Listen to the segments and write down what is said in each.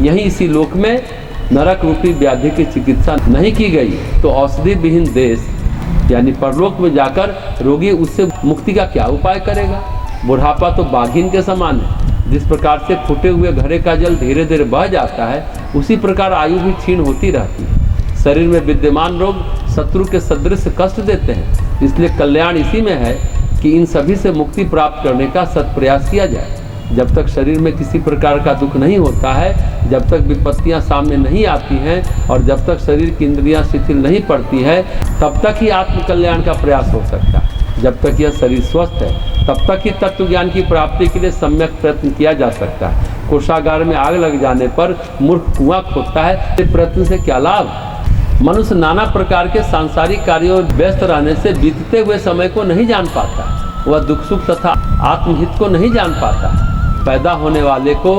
यहीं इसी लोक में नरक रूपी व्याधि की चिकित्सा नहीं की गई तो औषधि विहीन देश यानी परलोक में जाकर रोगी उससे मुक्ति का क्या उपाय करेगा। बुढ़ापा तो बाघिन के समान है। जिस प्रकार से फूटे हुए घड़े का जल धीरे धीरे बह जाता है, उसी प्रकार आयु भी क्षीण होती रहती है। शरीर में विद्यमान रोग शत्रु के सदृश कष्ट देते हैं। इसलिए कल्याण इसी में है कि इन सभी से मुक्ति प्राप्त करने का सत्प्रयास किया जाए। जब तक शरीर में किसी प्रकार का दुख नहीं होता है, जब तक विपत्तियां सामने नहीं आती हैं और जब तक शरीर की इंद्रियां शिथिल नहीं पड़ती है, तब तक ही आत्मकल्याण का प्रयास हो सकता है। जब तक यह शरीर स्वस्थ है, तब तक ही तत्व ज्ञान की प्राप्ति के लिए सम्यक प्रयत्न किया जा सकता है। कोषागार में आग लग जाने पर मूर्ख कुआं खोदता है, इस प्रयत्न से क्या लाभ। मनुष्य नाना प्रकार के सांसारिक कार्यों में व्यस्त रहने से बीतते हुए समय को नहीं जान पाता। वह दुख सुख तथा आत्महित को नहीं जान पाता। पैदा होने वाले को,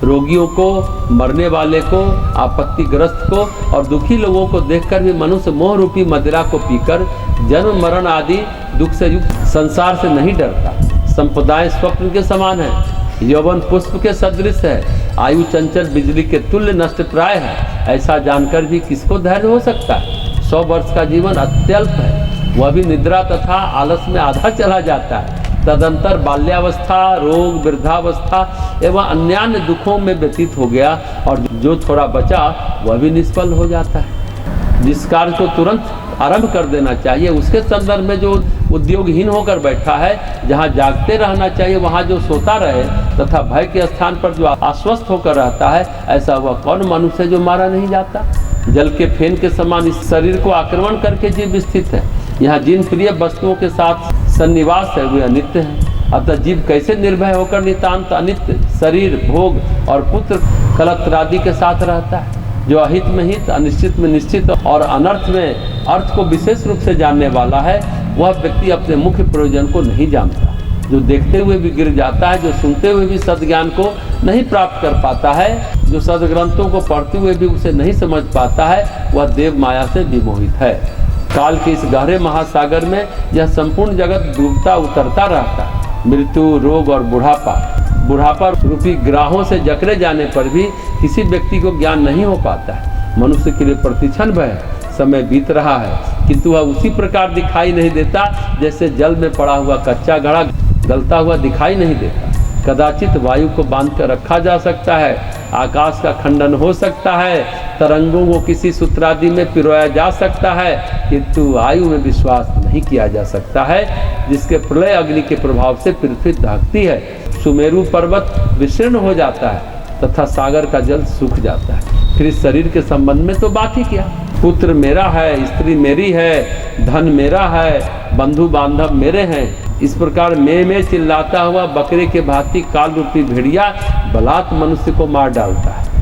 रोगियों को, मरने वाले को, आपत्तिग्रस्त को और दुखी लोगों को देखकर भी मनुष्य मोह रूपी मदिरा को पीकर जन्म मरण आदि दुख से युक्त संसार से नहीं डरता। संपदाएं स्वप्न के समान है, यौवन पुष्प के सदृश है, आयु चंचल बिजली के तुल्य नष्ट प्राय है। ऐसा जानकर भी किसको धैर्य हो सकता है। 100 वर्ष का जीवन अत्यल्प है, वह भी निद्रा तथा आलस में आधा चला जाता है। तदंतर बाल्यावस्था, रोग, वृद्धावस्था एवं अन्य दुखों में व्यतीत हो गया और जो थोड़ा बचा वह भी निष्फल हो जाता है। जिस कार्य को तुरंत आरंभ कर देना चाहिए, उसके संदर्भ में जो उद्योगहीन होकर बैठा है, जहाँ जागते रहना चाहिए वहाँ जो सोता रहे तथा भय के स्थान पर जो आश्वस्त होकर रहता है, ऐसा वह कौन मनुष्य जो मारा नहीं जाता। जल के फेन के समान इस शरीर को आक्रमण करके जीव स्थित है। यहाँ जिन प्रिय वस्तुओं के साथ सन्निवास है वे अनित्य हैं। अतः जीव कैसे निर्भय होकर नितांत अनित्य शरीर, भोग और पुत्र कलत्रादि के साथ रहता है। जो अहित में हित, अनिश्चित में निश्चित और अनर्थ में अर्थ को विशेष रूप से जानने वाला है, वह व्यक्ति अपने मुख्य प्रयोजन को नहीं जानता। जो देखते हुए भी गिर जाता है, जो सुनते हुए भी सद्ज्ञान को नहीं प्राप्त कर पाता है, जो सद्ग्रंथों को पढ़ते हुए भी उसे नहीं समझ पाता है, वह देव माया से विमोहित है। काल के इस गहरे महासागर में यह संपूर्ण जगत डूबता उतरता रहता है। मृत्यु, रोग और बुढ़ापा रूपी ग्राहों से जकड़े जाने पर भी किसी व्यक्ति को ज्ञान नहीं हो पाता है। मनुष्य के लिए प्रतिक्षण भय समय बीत रहा है, किंतु वह उसी प्रकार दिखाई नहीं देता जैसे जल में पड़ा हुआ कच्चा घड़ा गलता हुआ दिखाई नहीं देता। कदाचित वायु को बांध कर रखा जा सकता है, आकाश का खंडन हो सकता है, तरंगों को किसी सूत्रादि में पिरोया जा सकता है, किंतु आयु में विश्वास नहीं किया जा सकता है, जिसके प्रलय अग्नि के प्रभाव से पृथ्वी दहकती है। सुमेरु पर्वत विशीर्ण हो जाता है तथा सागर का जल सूख जाता है। फिर इस शरीर के संबंध में तो बात ही क्या। पुत्र मेरा है, स्त्री मेरी है, धन मेरा है, बंधु बांधव मेरे हैं। इस प्रकार मैं चिल्लाता हुआ बकरे के भांति काल रूपी भेड़िया बलात् मनुष्य को मार डालता है।